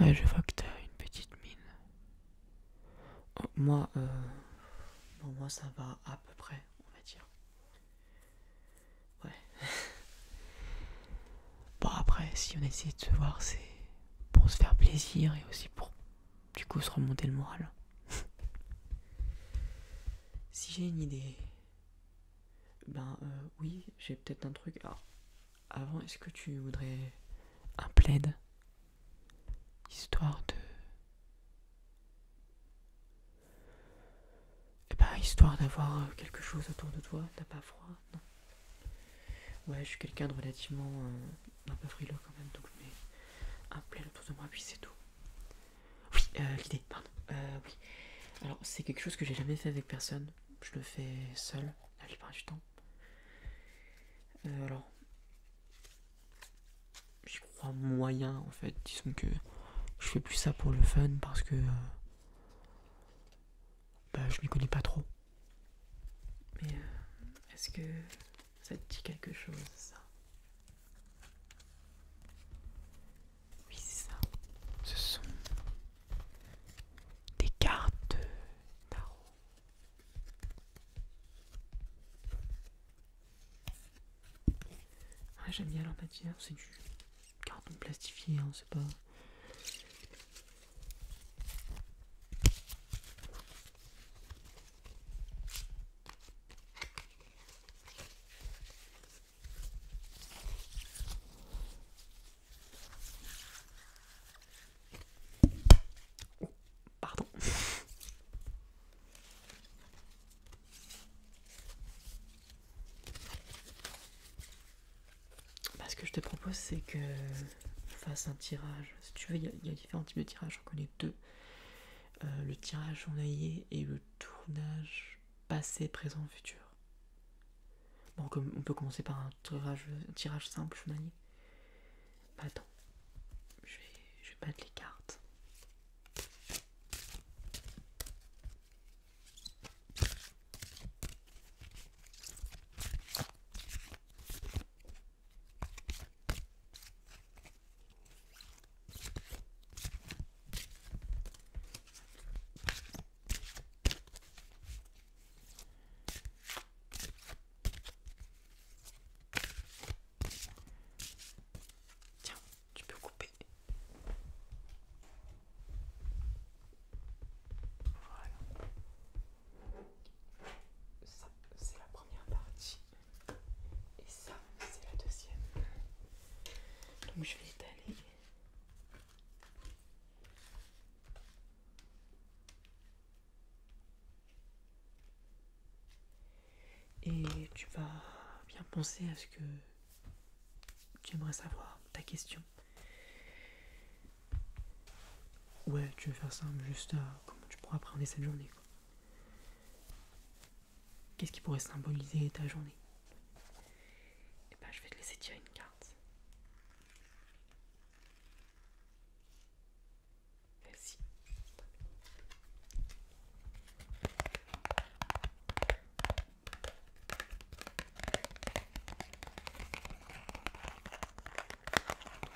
Ouais, je vois que t'as une petite mine. Oh, moi, bon, moi ça va à peu près, on va dire. Ouais. Bon, après, si on essaie de se voir, c'est pour se faire plaisir et aussi pour, du coup, se remonter le moral. Si j'ai une idée, ben oui, j'ai peut-être un truc. Alors, avant, est-ce que tu voudrais un plaid, histoire de, eh ben, histoire d'avoir quelque chose autour de toi. T'as pas froid? Non. Ouais, je suis quelqu'un de relativement un peu frileux quand même, donc je mets un plaid autour de moi, puis c'est tout. Oui, l'idée, pardon. Oui. Alors, c'est quelque chose que j'ai jamais fait avec personne. Je le fais seul, la plupart du temps. Alors, j'y crois moyen en fait. Disons que je fais plus ça pour le fun parce que bah, je m'y connais pas trop. Mais est-ce que ça te dit quelque chose, ça? Oui, c'est ça. Ce sont des cartes de tarot. Ouais, j'aime bien leur matière. C'est du carton plastifié, hein, c'est pas. Pardon. Bah, ce que je te propose, c'est que on fasse un tirage. Si tu veux, il y a différents types de tirages. J'en connais deux. Le tirage journalier et le tournage passé, présent, futur. Bon, comme on peut commencer par un tirage simple journalier. Bah attends, je vais battre les cartes. Tiens, tu peux couper. Voilà. Ça, c'est la première partie. Et ça, c'est la deuxième. Donc je vais étaler. Et tu vas bien penser à ce que tu aimerais savoir, ta question. Ouais, tu veux faire simple, juste comment tu pourras appréhender cette journée, quoi. Qu'est-ce qui pourrait symboliser ta journée? Et bah, je vais te laisser tirer une carte. Vas-y.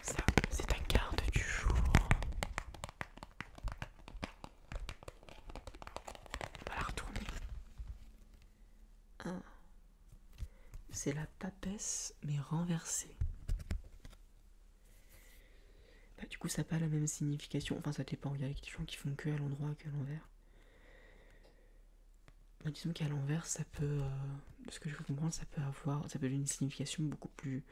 Ça, c'est ta carte du jour. On va la retourner. Un. C'est la papesse, mais renversée. Bah, du coup, ça n'a pas la même signification. Enfin, ça dépend. Il y a des gens qui font que à l'endroit que à l'envers. Bah, disons qu'à l'envers, ça peut, de ce que je peux comprendre, ça peut avoir une signification beaucoup plus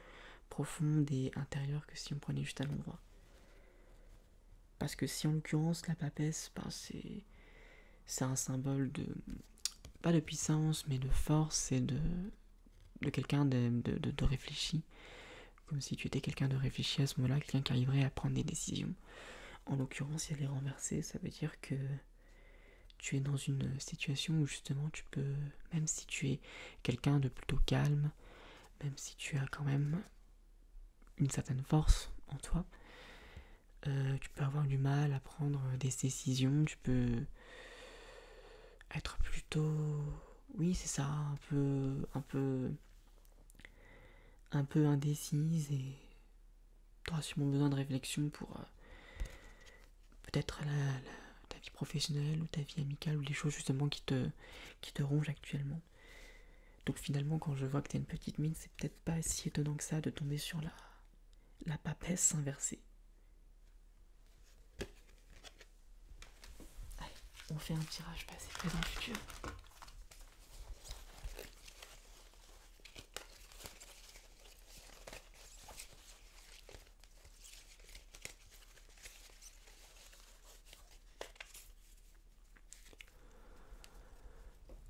profonde et intérieure que si on prenait juste à l'endroit. Parce que si en l'occurrence la papesse, ben, c'est un symbole de, pas de puissance, mais de force et de quelqu'un de réfléchi. Comme si tu étais quelqu'un de réfléchi à ce moment-là, quelqu'un qui arriverait à prendre des décisions. En l'occurrence, si elle est renversée, ça veut dire que tu es dans une situation où justement tu peux, même si tu es quelqu'un de plutôt calme, même si tu as quand même une certaine force en toi, tu peux avoir du mal à prendre des décisions, tu peux être plutôt, oui c'est ça, un peu indécise et tu auras sûrement besoin de réflexion peut-être ta vie professionnelle ou ta vie amicale ou les choses justement qui te rongent actuellement. Donc finalement, quand je vois que t'as une petite mine, c'est peut-être pas si étonnant que ça de tomber sur la papesse inversée. Allez, on fait un tirage passé, présent, futur.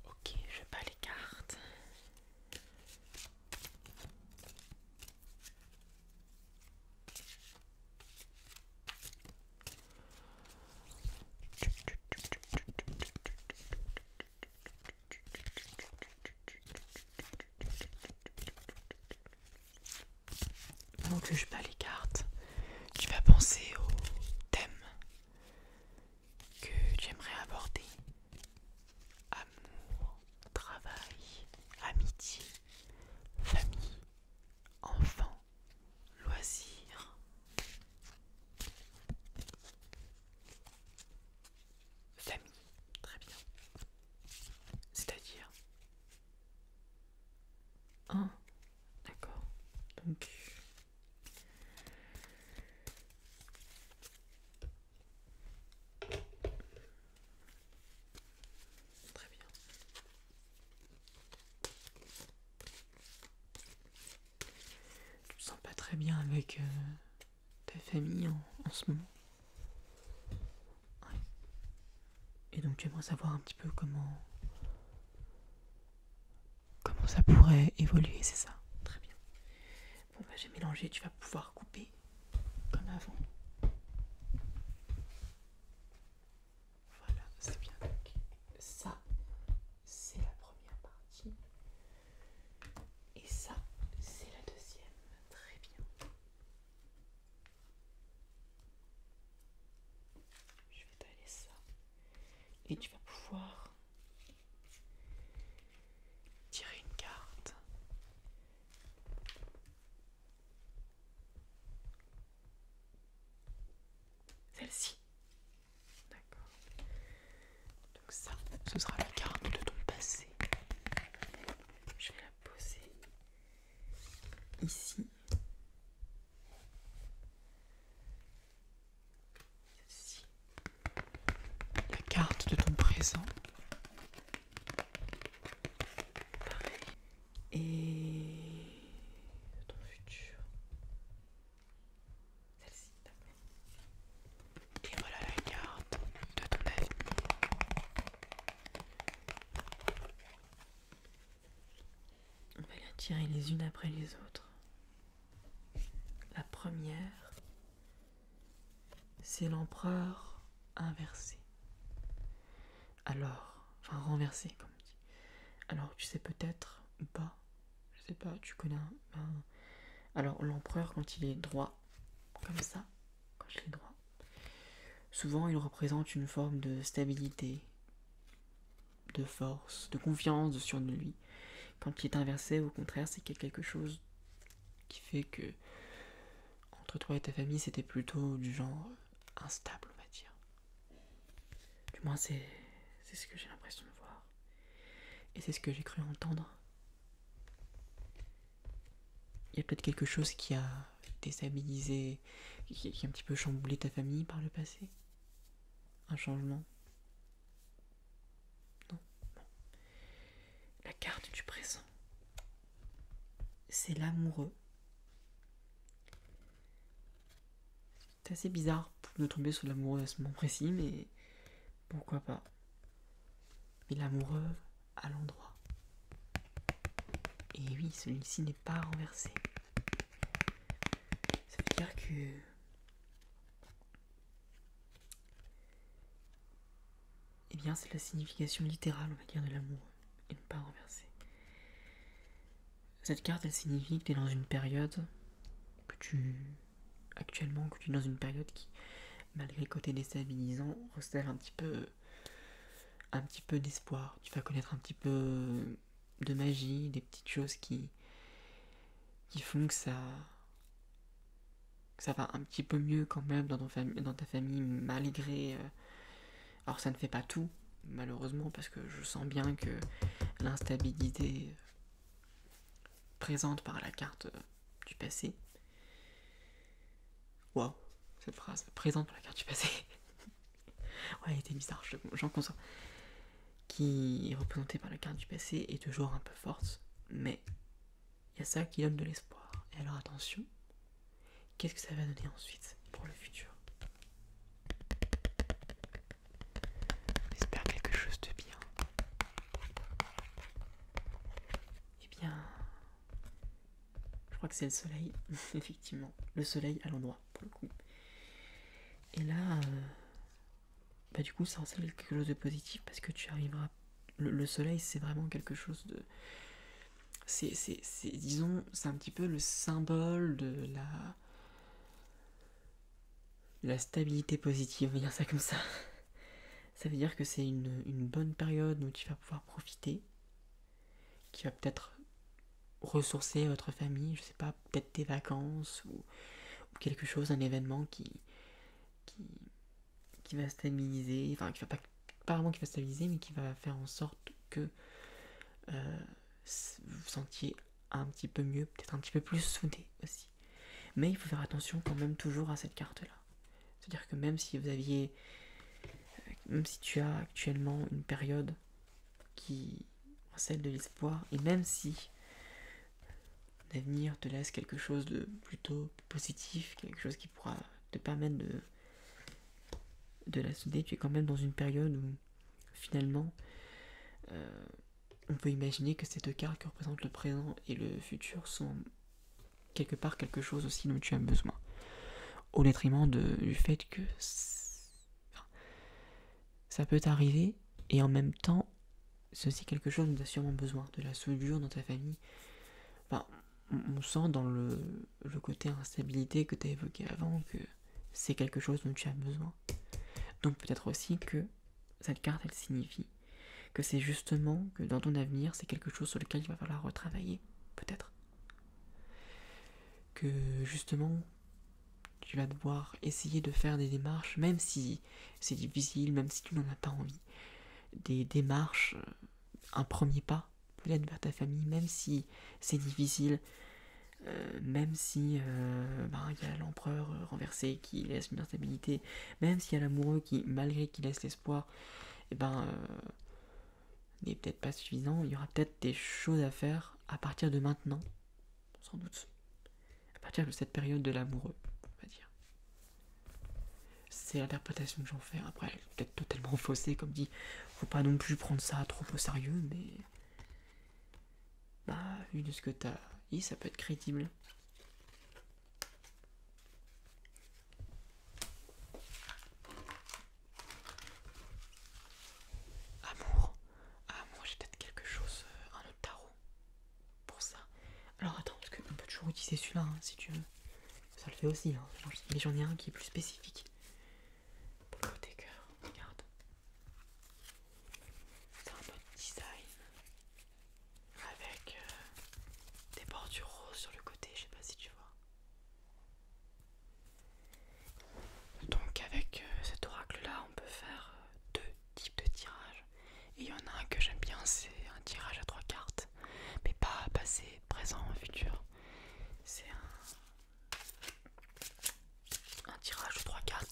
Ok, je bats les cartes. Pendant que je bats les cartes, tu vas penser au thème que tu aimerais aborder. Amour, travail, amitié, famille, enfants, loisirs. Famille, très bien. C'est-à-dire un, d'accord. Donc très bien. Tu te sens pas très bien avec ta famille en ce moment. Ouais. Et donc tu aimerais savoir un petit peu comment ça pourrait évoluer, c'est ça? Très bien. Bon bah j'ai mélangé, tu vas pouvoir couper comme avant. Voilà, c'est bien. Donc, ça, c'est la première partie. Et ça, c'est la deuxième. Très bien. Je vais t'aller ça. Et tu vas pouvoir tirer une carte. Celle-ci. D'accord. Donc ça, ce sera la carte de ton passé. Je vais la poser ici. Celle-ci. La carte de ton présent. Pareil. Et de ton futur. Celle-ci. Et voilà la carte de ton avenir. On va les tirer les unes après les autres. La première, c'est l'empereur inversé. Alors, enfin renversé comme on dit. Alors tu sais peut-être ou pas, je sais pas, tu connais alors l'empereur quand il est droit, comme ça, quand il est droit, souvent il représente une forme de stabilité, de force, de confiance, de sur lui. Quand il est inversé, au contraire, c'est quelque chose qui fait que entre toi et ta famille, c'était plutôt du genre instable, on va dire. Du moins, c'est ce que j'ai l'impression de voir. Et c'est ce que j'ai cru entendre. Il y a peut-être quelque chose qui a déstabilisé, qui a un petit peu chamboulé ta famille par le passé. Un changement. Non. Bon. La carte du présent. C'est l'amoureux. C'est assez bizarre de tomber sur l'amoureux à ce moment précis, mais pourquoi pas. Mais l'amoureux à l'endroit. Et oui, celui-ci n'est pas renversé. Ça veut dire que eh bien c'est la signification littérale, on va dire, de l'amoureux, et non pas renversé. Cette carte, elle signifie que tu es dans une période actuellement, que tu es dans une période qui, malgré le côté déstabilisant, recèle un petit peu d'espoir. Tu vas connaître un petit peu de magie, des petites choses qui font que ça ça va un petit peu mieux quand même dans ta famille, malgré... alors ça ne fait pas tout, malheureusement, parce que je sens bien que l'instabilité présente par la carte du passé... Waouh, cette phrase, présente par la carte du passé... ouais, elle était bizarre, j'en conçois. Qui est représentée par la carte du passé est toujours un peu forte, mais il y a ça qui donne de l'espoir. Et alors attention, qu'est-ce que ça va donner ensuite pour le futur? J'espère quelque chose de bien. Eh bien, je crois que c'est le soleil, effectivement. Le soleil à l'endroit, pour le coup. Et là, bah du coup, ça ressemble à quelque chose de positif parce que tu arriveras. Le soleil, c'est vraiment quelque chose de. Disons, c'est un petit peu le symbole de la stabilité positive, on va dire ça comme ça. Ça veut dire que c'est une bonne période où tu vas pouvoir profiter, qui va peut-être ressourcer votre famille, je sais pas, peut-être tes vacances ou quelque chose, un événement qui, qui va stabiliser, enfin qui va pas vraiment qui va stabiliser, mais qui va faire en sorte que vous vous sentiez un petit peu mieux, peut-être un petit peu plus soudé aussi. Mais il faut faire attention quand même toujours à cette carte-là. C'est-à-dire que même si tu as actuellement une période qui recèle de l'espoir, et même si l'avenir te laisse quelque chose de plutôt positif, quelque chose qui pourra te permettre de la souder, tu es quand même dans une période où finalement on peut imaginer que ces deux cartes qui représentent le présent et le futur sont quelque part quelque chose aussi dont tu as besoin. Au détriment du fait que ça peut t'arriver et en même temps c'est aussi quelque chose dont tu as sûrement besoin, de la soudure dans ta famille. Enfin, on sent dans le côté instabilité que tu as évoqué avant que c'est quelque chose dont tu as besoin. Donc peut-être aussi que cette carte elle signifie que c'est justement que dans ton avenir c'est quelque chose sur lequel il va falloir retravailler, peut-être. Que justement tu vas devoir essayer de faire des démarches, même si c'est difficile, même si tu n'en as pas envie. Des démarches, un premier pas, peut-être vers ta famille, même si c'est difficile, même si y a l'empereur renversé qui laisse une instabilité, même s'il y a l'amoureux qui, malgré qu'il laisse l'espoir, n'est peut-être pas suffisant, il y aura peut-être des choses à faire à partir de maintenant, sans doute. À partir de cette période de l'amoureux, on va dire. C'est l'interprétation que j'en fais. Après, elle est peut-être totalement faussée, comme dit. Faut pas non plus prendre ça trop au sérieux, mais vu de ce que t'as dit, ça peut être crédible. Amour, j'ai peut-être quelque chose, un autre tarot pour ça. Alors attends, parce qu'on peut toujours utiliser celui-là, hein, si tu veux. Ça le fait aussi, hein. Mais j'en ai un qui est plus spécifique. Pour le côté cœur, regarde. C'est un autre design. Avec des bordures roses sur le côté, je sais pas si tu vois. Donc avec cet oracle-là, on peut faire deux types de tirages. Et il y en a un que j'aime bien, c'est un tirage à 3 cartes. Mais pas passé, présent, futur. C'est un tirage de 3 cartes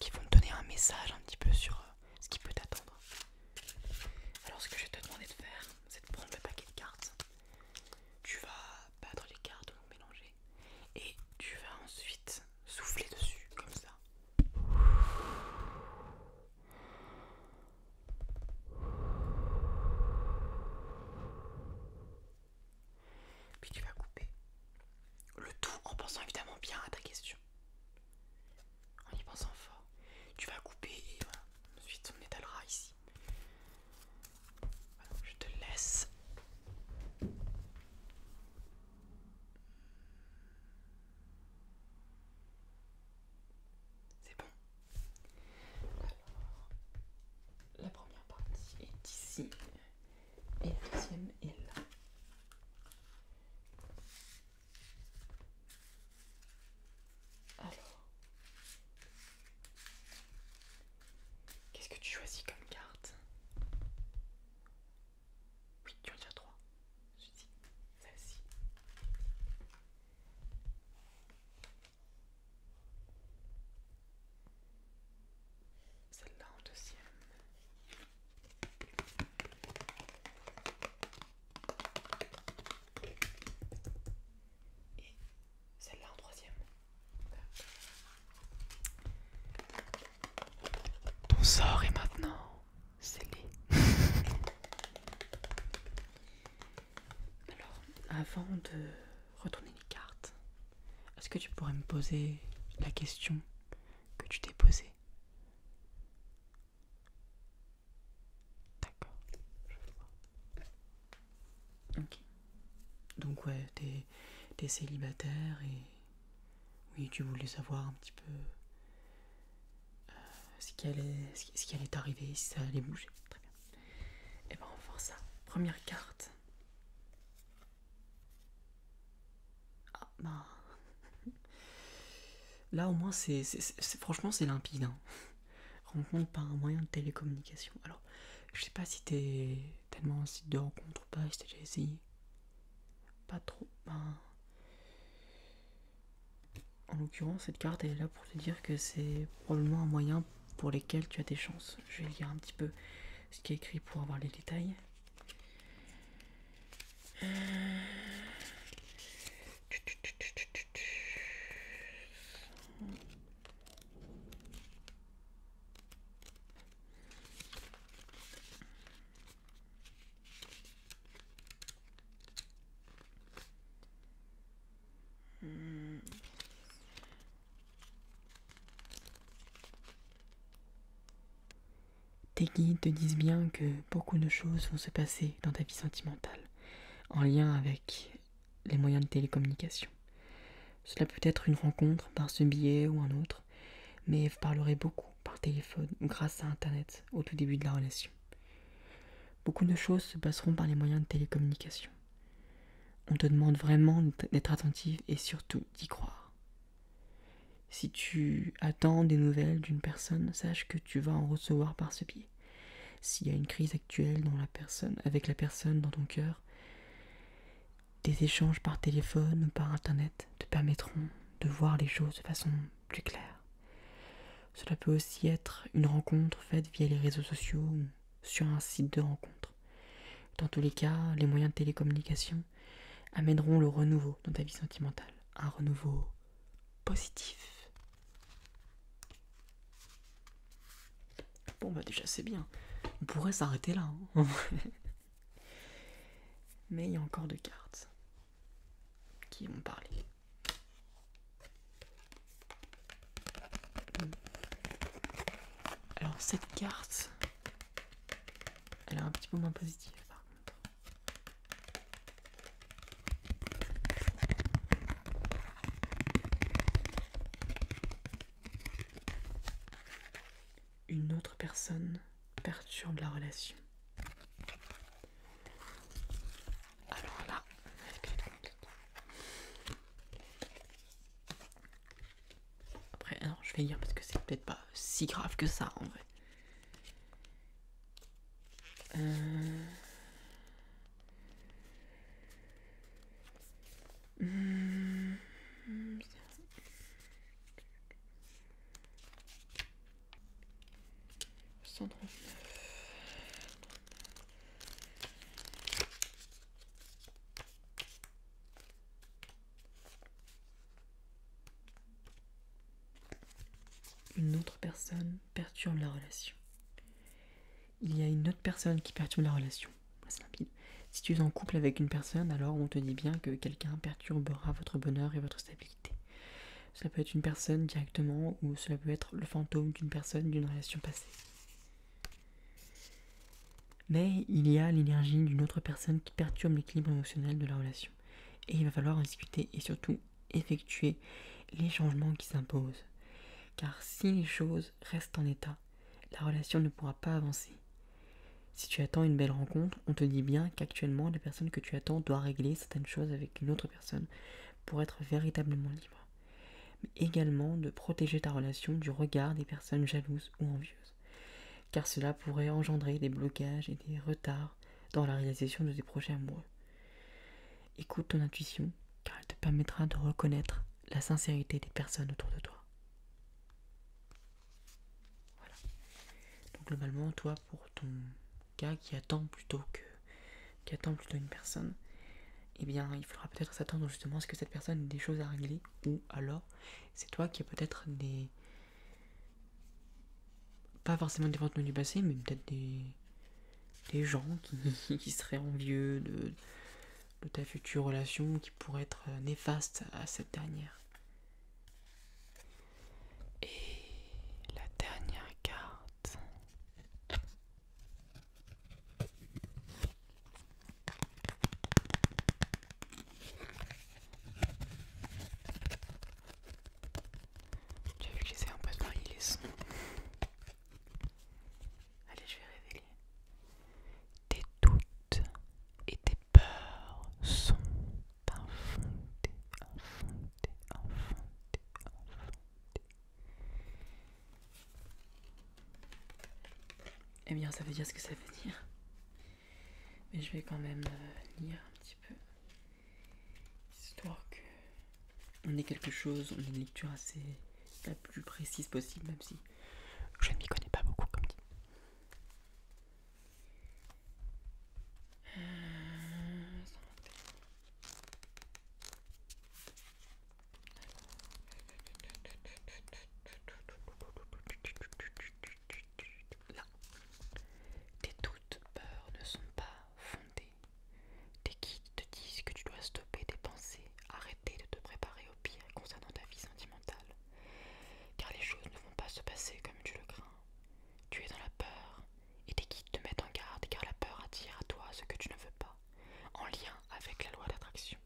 avant de retourner les cartes, est-ce que tu pourrais me poser la question que tu t'es posée? D'accord. Ok. Donc ouais, t'es célibataire et oui, tu voulais savoir un petit peu ce qui allait t'arriver, si ça allait bouger. Très bien. Et ben on va voir ça. Première carte. Ah bah là au moins franchement c'est limpide. Hein. Rencontre par un moyen de télécommunication. Alors je sais pas si t'es tellement un site de rencontre ou pas, si t'as déjà essayé. Pas trop. Ben, en l'occurrence cette carte elle est là pour te dire que c'est probablement un moyen pour lesquels tu as tes chances. Je vais lire un petit peu ce qui est écrit pour avoir les détails. Tes guides te disent bien que beaucoup de choses vont se passer dans ta vie sentimentale, en lien avec les moyens de télécommunication. Cela peut être une rencontre par ce biais ou un autre, mais vous parlerez beaucoup par téléphone ou grâce à Internet au tout début de la relation. Beaucoup de choses se passeront par les moyens de télécommunication. On te demande vraiment d'être attentif et surtout d'y croire. Si tu attends des nouvelles d'une personne, sache que tu vas en recevoir par ce biais. S'il y a une crise actuelle avec la personne dans ton cœur, des échanges par téléphone ou par internet te permettront de voir les choses de façon plus claire. Cela peut aussi être une rencontre faite via les réseaux sociaux ou sur un site de rencontre. Dans tous les cas, les moyens de télécommunication amèneront le renouveau dans ta vie sentimentale. Un renouveau positif. Bon bah déjà c'est bien. On pourrait s'arrêter là. Hein. Mais il y a encore deux cartes qui vont parler. Alors cette carte, elle est un petit peu moins positive par contre. Une autre personne perturbe la relation. Alors là, après, alors je vais lire parce que c'est peut-être pas si grave que ça en vrai. Une autre personne perturbe la relation. Il y a une autre personne qui perturbe la relation. C'est limpide. Si tu es en couple avec une personne, alors on te dit bien que quelqu'un perturbera votre bonheur et votre stabilité. Cela peut être une personne directement ou cela peut être le fantôme d'une personne d'une relation passée. Mais il y a l'énergie d'une autre personne qui perturbe l'équilibre émotionnel de la relation. Et il va falloir en discuter et surtout effectuer les changements qui s'imposent. Car si les choses restent en état, la relation ne pourra pas avancer. Si tu attends une belle rencontre, on te dit bien qu'actuellement, la personne que tu attends doit régler certaines choses avec une autre personne pour être véritablement libre. Mais également de protéger ta relation du regard des personnes jalouses ou envieuses. Car cela pourrait engendrer des blocages et des retards dans la réalisation de tes projets amoureux. Écoute ton intuition, car elle te permettra de reconnaître la sincérité des personnes autour de toi. Voilà. Donc globalement, toi, pour ton cas qui attend plutôt une personne, eh bien, il faudra peut-être s'attendre justement à ce que cette personne ait des choses à régler, ou alors, c'est toi qui as peut-être pas forcément des fantasmes du passé, mais peut-être des gens qui seraient envieux de ta future relation qui pourrait être néfaste à cette dernière. Et la dernière carte. Tu as vu que j'essaie un peu de varier les sons. Allez, je vais révéler. Tes doutes et tes peurs sont infondés, infondés, infondés, infondés. Eh bien, ça veut dire ce que ça veut dire. Mais je vais quand même lire un petit peu. Histoire que on ait quelque chose, on ait une lecture assez la plus précise possible, même si je ne m'y connais pas beaucoup comme dit. Là. Tes doutes, peurs ne sont pas fondés. Tes guides te disent que tu dois stopper tes pensées, arrêter de te préparer au pire concernant ta vie sentimentale. Car les choses ne vont pas se passer comme tu le crains. Tu es dans la peur, et tes guides te mettent en garde car la peur attire à toi ce que tu ne veux pas, en lien avec la loi d'attraction.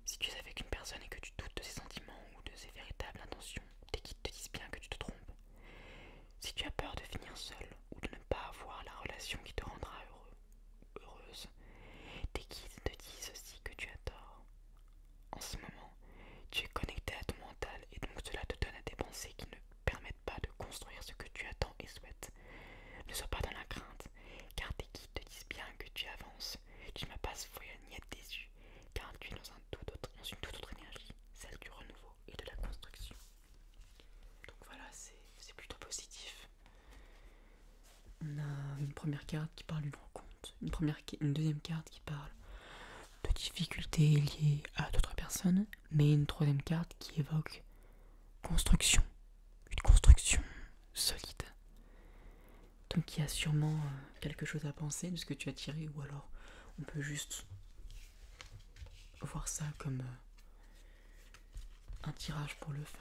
Si tu es avec une personne et que tu doutes de ses sentiments ou de ses véritables intentions, tes guides te disent bien que tu te trompes. Si tu as peur de finir seul ou de ne pas avoir la relation qui te rendra heureuse, tes guides te disent aussi que tu as tort. En ce moment, tu es connecté à ton mental et donc cela te donne à des pensées qui ne permettent pas de construire ce que tu attends et souhaites. Ne sois pas dans la crainte, car tes guides te disent bien que tu avances. Tu ne vas pas ni être déçu, car tu es dans une toute autre énergie, celle du renouveau et de la construction. Donc voilà, c'est plutôt positif. On a une première carte qui parle d'une rencontre, une deuxième carte qui parle de difficultés liées à d'autres personnes, mais une troisième carte qui évoque construction, une construction solide. Donc il y a sûrement quelque chose à penser de ce que tu as tiré, ou alors on peut juste voir ça comme un tirage pour le fun.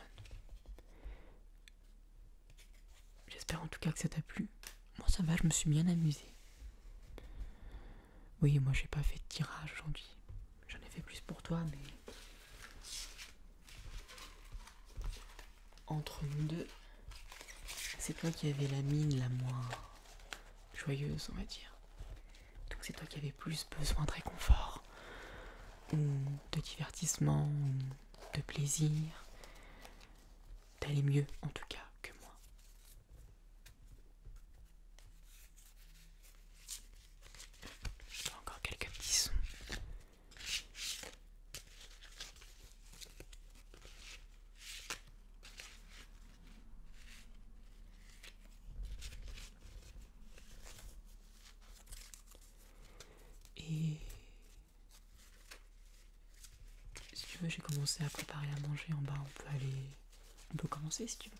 J'espère en tout cas que ça t'a plu. Moi ça va, je me suis bien amusé. Oui, moi j'ai pas fait de tirage aujourd'hui. J'en ai fait plus pour toi, mais entre nous deux, c'est toi qui avais la mine la moins joyeuse, on va dire. Donc c'est toi qui avais plus besoin de réconfort, ou de divertissement, ou de plaisir. T'allais mieux en tout cas que moi. Je fais encore quelques petits sons. Et si tu veux, j'ai commencé à préparer à manger en bas. On peut commencer si tu veux.